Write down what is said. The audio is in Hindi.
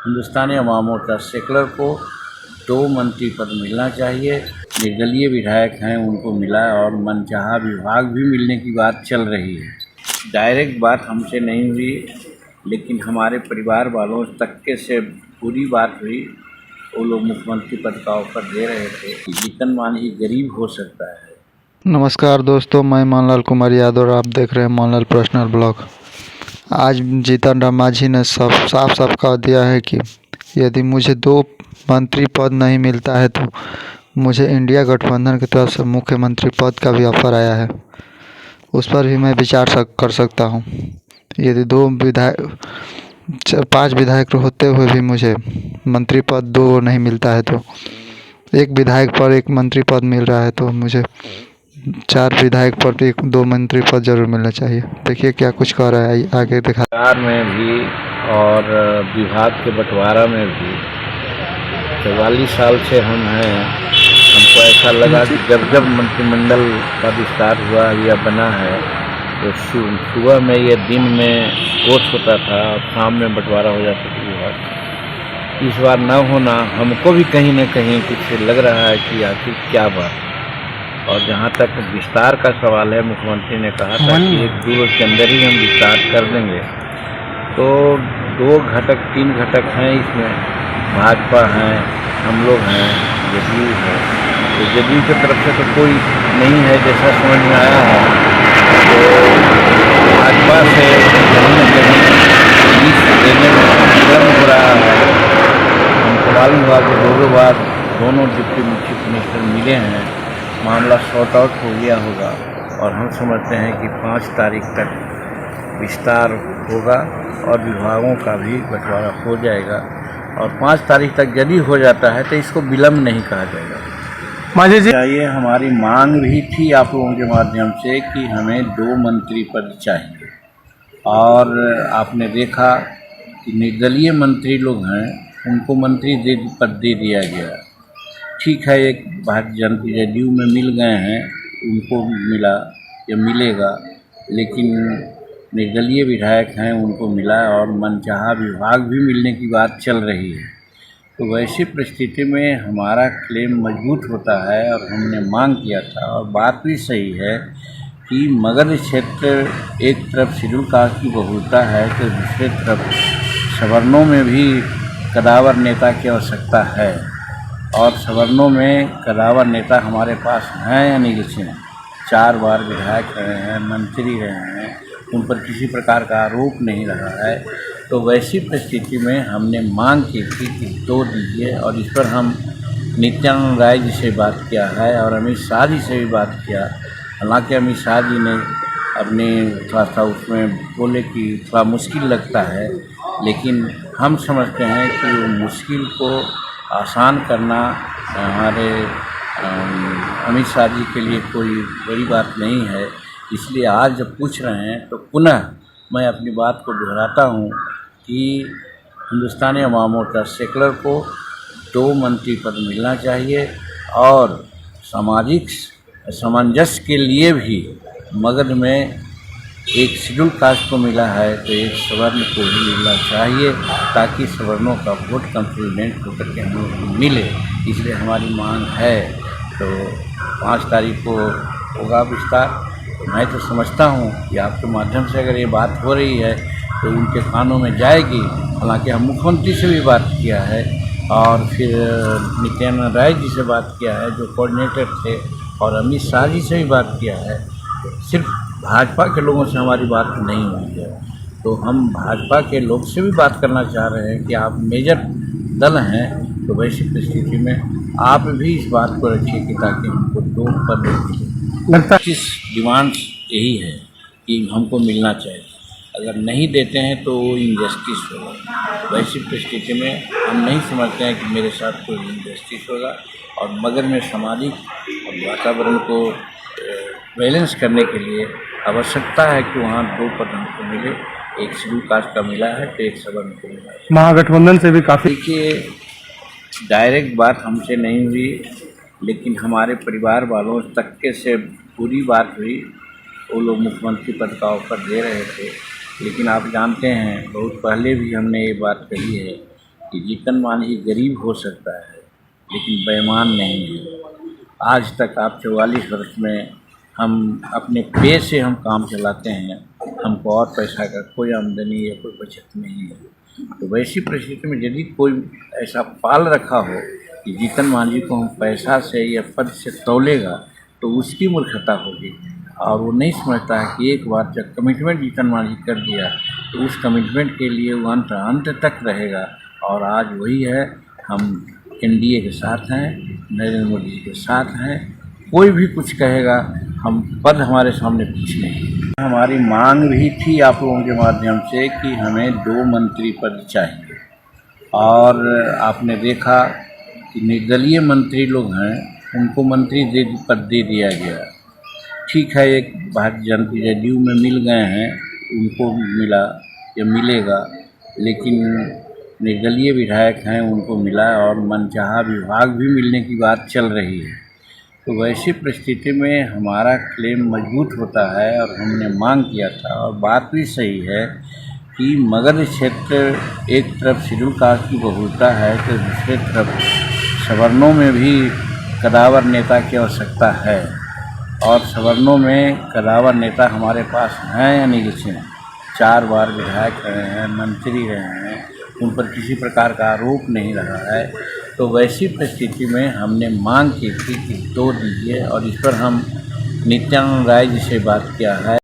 हिंदुस्तानी अवाम मोर्चा सेकुलर को 2 मंत्री पद मिलना चाहिए। निर्दलीय विधायक हैं उनको मिला और मनचाहा विभाग भी मिलने की बात चल रही है। डायरेक्ट बात हमसे नहीं हुई, लेकिन हमारे परिवार वालों तक के से पूरी बात हुई। वो लोग मुख्यमंत्री पद का ऑफर दे रहे थे। जीतन मांझी गरीब हो सकता है। नमस्कार दोस्तों, मैं मोहनलाल कुमार यादव और आप देख रहे हैं मोहनलाल पर्सनल ब्लॉग। आज जीतन राम मांझी ने साफ कह दिया है कि यदि मुझे 2 मंत्री पद नहीं मिलता है तो मुझे इंडिया गठबंधन की तरफ से मुख्यमंत्री पद का भी ऑफर आया है, उस पर भी मैं विचार कर सकता हूं। यदि 5 विधायक होते हुए भी मुझे मंत्री पद 2 नहीं मिलता है तो 1 विधायक पर 1 मंत्री पद मिल रहा है, तो मुझे 4 विधायक पर 1-2 मंत्री पद जरूर मिलना चाहिए। देखिए क्या कुछ कह रहा है, आगे दिखा। सरकार में भी और विभाग के बंटवारा में भी 44 साल से हम हैं। हमको ऐसा लगा कि जब मंत्रिमंडल का विस्तार हुआ या बना है तो सुबह में या दिन में वोट होता था और शाम में बंटवारा हो जाता था विभाग। इस बार न होना हमको भी कहीं न कहीं कुछ लग रहा है कि आखिर क्या बात। और जहाँ तक विस्तार का सवाल है, मुख्यमंत्री ने कहा था कि 1-2 रोज के अंदर ही हम विस्तार कर देंगे। तो 3 घटक हैं इसमें। भाजपा हैं, हम लोग हैं, जदयू है। तो जदयू की तरफ से तो कोई नहीं है जैसा समझ में आया है। तो भाजपा से कहीं न कहीं लीड देने में विलम्ब हो रहा है। हमको मालूम हुआ कि 2 बार दोनों डिप्टी चीफ मिनिस्टर मिले हैं, मामला सॉर्ट आउट हो गया होगा और हम समझते हैं कि 5 तारीख तक विस्तार होगा और विभागों का भी बंटवारा हो जाएगा। और 5 तारीख तक यदि हो जाता है तो इसको विलम्ब नहीं कहा जाएगा। मांझी जी, चाहिए हमारी मांग भी थी आप लोगों के माध्यम से कि हमें 2 मंत्री पद चाहिए। और आपने देखा कि निर्दलीय मंत्री लोग हैं, उनको मंत्री पद दे दिया गया। ठीक है, एक भारतीय जनता जदयू में मिल गए हैं, उनको मिला या मिलेगा, लेकिन निर्दलीय विधायक हैं उनको मिला और मनचाहा विभाग भी मिलने की बात चल रही है। तो वैसी परिस्थिति में हमारा क्लेम मजबूत होता है और हमने मांग किया था। और बात भी सही है कि मगध क्षेत्र एक तरफ शेड्यूल कास्ट की बहुलता है तो दूसरे तरफ सवर्णों में भी कदावर नेता की आवश्यकता है। और सवर्णों में कदावर नेता हमारे पास हैं अनिल सिंह, 4 बार विधायक रहे हैं, मंत्री रहे हैं, उन पर किसी प्रकार का आरोप नहीं रहा है। तो वैसी परिस्थिति में हमने मांग की थी कि 2 दीजिए। और इस पर हम नित्यानंद राय जी से बात किया है और अमित शाह जी से भी बात किया। हालांकि अमित शाह जी ने अपने थोड़ा सा उसमें बोले कि थोड़ा मुश्किल लगता है, लेकिन हम समझते हैं कि वो मुश्किल को आसान करना हमारे अमित शाह जी के लिए कोई बड़ी बात नहीं है। इसलिए आज जब पूछ रहे हैं तो पुनः मैं अपनी बात को दोहराता हूँ कि हिंदुस्तानी अवाम मोर्चा सेकुलर को 2 मंत्री पद मिलना चाहिए। और सामाजिक सामंजस्य के लिए भी मगध में एक शेड्यूल कास्ट को मिला है तो एक सवर्ण को भी मिलना चाहिए, ताकि सवर्णों का वोट कंप्लीमेंट होकर के हमें मिले। इसलिए हमारी मांग है। तो 5 तारीख को होगा विस्तार। मैं तो समझता हूँ कि आपके माध्यम से अगर ये बात हो रही है तो उनके कानों में जाएगी। हालांकि हम मुख्यमंत्री से भी बात किया है और फिर नित्यानंद राय जी से बात किया है जो कोऑर्डिनेटर थे, और अमित शाह जी से भी बात किया है। सिर्फ भाजपा के लोगों से हमारी बात नहीं हुई है। तो हम भाजपा के लोग से भी बात करना चाह रहे हैं कि आप मेजर दल हैं, तो वैसी परिस्थिति में आप भी इस बात को रखिए कि ताकि हमको 2 पद मिले। लगता है डिमांड्स यही है कि हमको मिलना चाहिए। अगर नहीं देते हैं तो वो इनजस्टिस होगा। वैसी परिस्थिति में हम नहीं समझते हैं कि मेरे साथ कोई इनजस्टिस होगा। और मगध में सामाजिक वातावरण को बैलेंस करने के लिए आवश्यकता है कि वहाँ 2 पद हमको मिले। एक शेड्यूल कास्ट का मिला है तो एक सवर्ण को मिला है। महागठबंधन से भी काफ़ी। देखिए, डायरेक्ट बात हमसे नहीं हुई, लेकिन हमारे परिवार वालों तक के से पूरी बात हुई। वो लोग मुख्यमंत्री पद का ऑफर दे रहे थे, लेकिन आप जानते हैं बहुत पहले भी हमने ये बात कही है कि जीतन मांझी गरीब हो सकता है लेकिन बेईमान नहीं है। आज तक आप 44 वर्ष में हम अपने पे से हम काम चलाते हैं, हमको और पैसा का कोई आमदनी या कोई बचत नहीं है। तो वैसी परिस्थिति में यदि कोई ऐसा पाल रखा हो कि जीतन मांझी को हम पैसा से या पद से तौलेगा तो उसकी मूर्खता होगी, और वो नहीं समझता है कि एक बार जब कमिटमेंट जीतन मांझी कर दिया तो उस कमिटमेंट के लिए वो अंत तक रहेगा। और आज वही है, हम एनडीए के साथ हैं, नरेंद्र मोदी जी के साथ हैं। कोई भी कुछ कहेगा, हम पद हमारे सामने कुछ नहीं। हमारी मांग भी थी आप लोगों के माध्यम से कि हमें 2 मंत्री पद चाहिए, और आपने देखा कि निर्दलीय मंत्री लोग हैं उनको मंत्री पद दे दिया गया। ठीक है, एक भारतीय जनता जदयू में मिल गए हैं, उनको मिला या मिलेगा, लेकिन निर्दलीय विधायक हैं उनको मिला, और मनचाहा विभाग भी मिलने की बात चल रही है। तो वैसी परिस्थिति में हमारा क्लेम मजबूत होता है, और हमने मांग किया था, और बात भी सही है कि मगध क्षेत्र एक तरफ शेड्यूल कास्ट की बहुलता है तो दूसरे तरफ सवर्णों में भी कदावर नेता की आवश्यकता है, और सवर्णों में कदावर नेता हमारे पास हैं। अनिल सिंह 4 बार विधायक रहे हैं, मंत्री रहे हैं, उन पर किसी प्रकार का आरोप नहीं रहा है। तो वैसी परिस्थिति में हमने मांग की थी कि 2 दीजिए, और इस पर हम नित्यानंद राय जी से बात किया है।